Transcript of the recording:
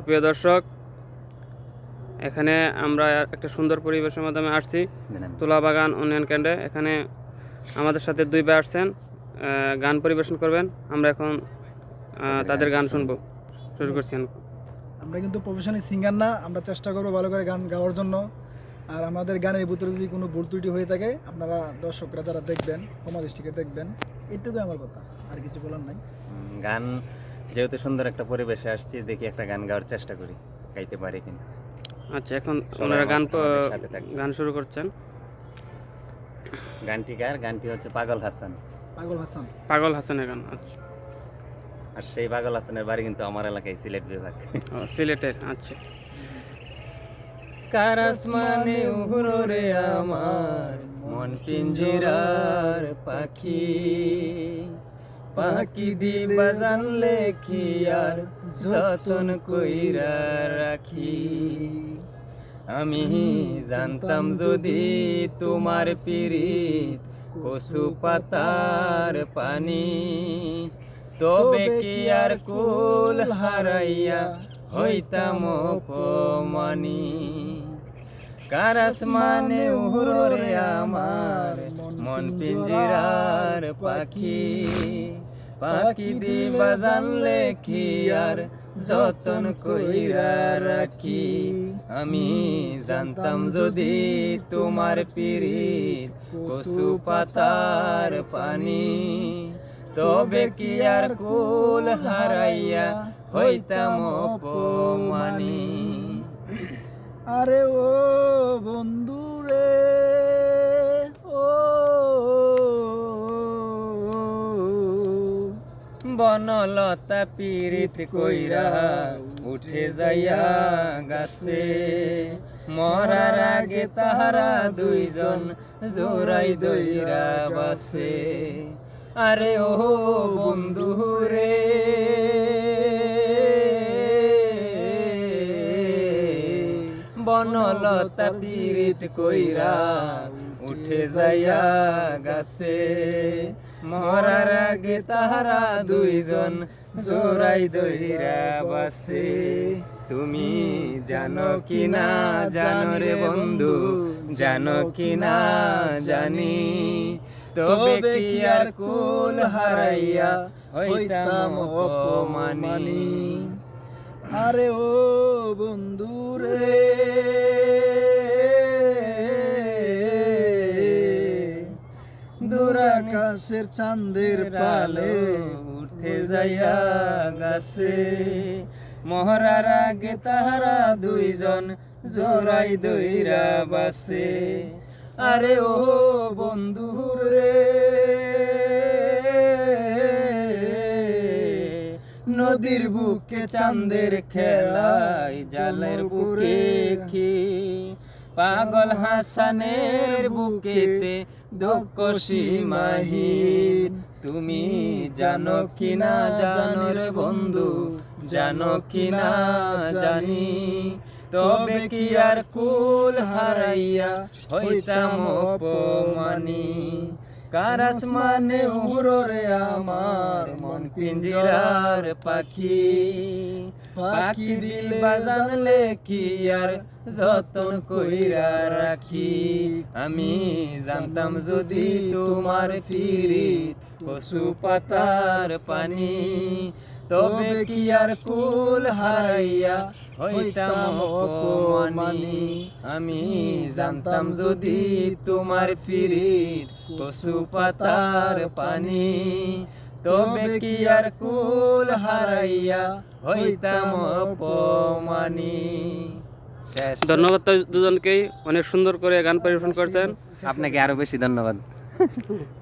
সুপ্রিয় দর্শক, এখানে আমরা একটা সুন্দর পরিবেশের মাধ্যমে আসছি তুলাবাগান উন্নয়ন কেন্দ্রে। এখানে আমাদের সাথে দুই ভাই আসছেন, গান পরিবেশন করবেন। আমরা এখন তাদের গান শুনবো। শুরু করছি। আমরা কিন্তু প্রফেশনাল সিঙ্গার না, আমরা চেষ্টা করবো ভালো করে গান গাওয়ার জন্য। আর আমাদের গানের ভিতরে যদি কোনো ভুল ত্রুটি হয়ে থাকে, আপনারা দর্শকরা যারা দেখবেন ক্ষমা দৃষ্টিকে দেখবেন, এটুকুই আমার কথা, আর কিছু বলার নাই। গান যেহেতু সুন্দর একটা পরিবেশে আসছি, দেখি একটা গান গাওয়ার চেষ্টা করি, গাইতে পারি কিনা। আচ্ছা, এখন ওনারা গান শুরু করছেন। গানটি হচ্ছে পাগল হাসান। পাগল হাসানের গান। আচ্ছা, আর সেই পাগল হাসানের বাড়ি কিন্তু আমার এলাকায়, সিলেট বিভাগ। সিলেটের। আচ্ছা। কারাসমানে উহুরে আমার মন পিঞ্জিরার পাখি, পাখি দিবা জানলে কি আর যতন কইরা রাখি। আমি জানতাম যদি তোমার পিরিত কচু পাতার পানি, তবে কি আর কুল হারাইয়া হইতাম অপমানি। কারাসমানে উহুরে আমার মন পিঞ্জিরার পাখি, পাখি দিবা জানলে কি আর যতন কইরা রাখি। আমি জানতাম যদি তোমার পিরিত কচু পাতার পানি, তবে কি আর কুল হারাইয়া হইতাম অপমানি। আরে ও বন্ধু রে, ও বনলতা পীড়িত কইরা উঠে যাইয়া গাছে, মরার আগে তাহারা দুইজন জোড়াই দইরা বাসে। আরে ও বন্ধু রে, বনলতা পীড়িত কইরা উঠে যাইয়া গাছে, মরার আগে তাহারা দুইজন জোড়াই দইরা বাসে। তুমি জানো কি না জানো রে বন্ধু, জানো কি না জানি, তবে কি আর কুল হারাইয়া হইতাম অপমানি। আরে ও বন্ধু রে, দূরাকাশের চাঁদের পালে উঠে যাইয়া গাছে, মহরার আগে তাহারা দুইজন জোড়াই দইরা বাসে। আরে ও বন্ধু রে, নদীর বুকে চাঁদের খেলায় জালের বুকে কি, পাগল হাসানের বুকেতে দুঃখ সীমাহীন। তুমি জানো কি না জানো রে বন্ধু, জানো কি না জানি, তবে কি আর কুল হারাইয়া হইতাম অপমানি। কারাসমানে উহুরে আমার মন পিঞ্জিরার পাখি, পাখি দিবা জানলে কি আর যতন কইরা রাখি। আমি জানতাম যদি তোমার পিরিত কচু পাতার পানি, তবে কি আর কুল হারাইয়া হইতাম অপমানি। আমি জানতাম যদি তোমার পিরিত কচু পাতার পানি, তবে কি আর কুল হারাইয়া হইতাম অপমানি। ধন্যবাদ দুজনকেই, অনেক সুন্দর করে গান পরিবেশন করছেন। আপনাকে আরো বেশি ধন্যবাদ।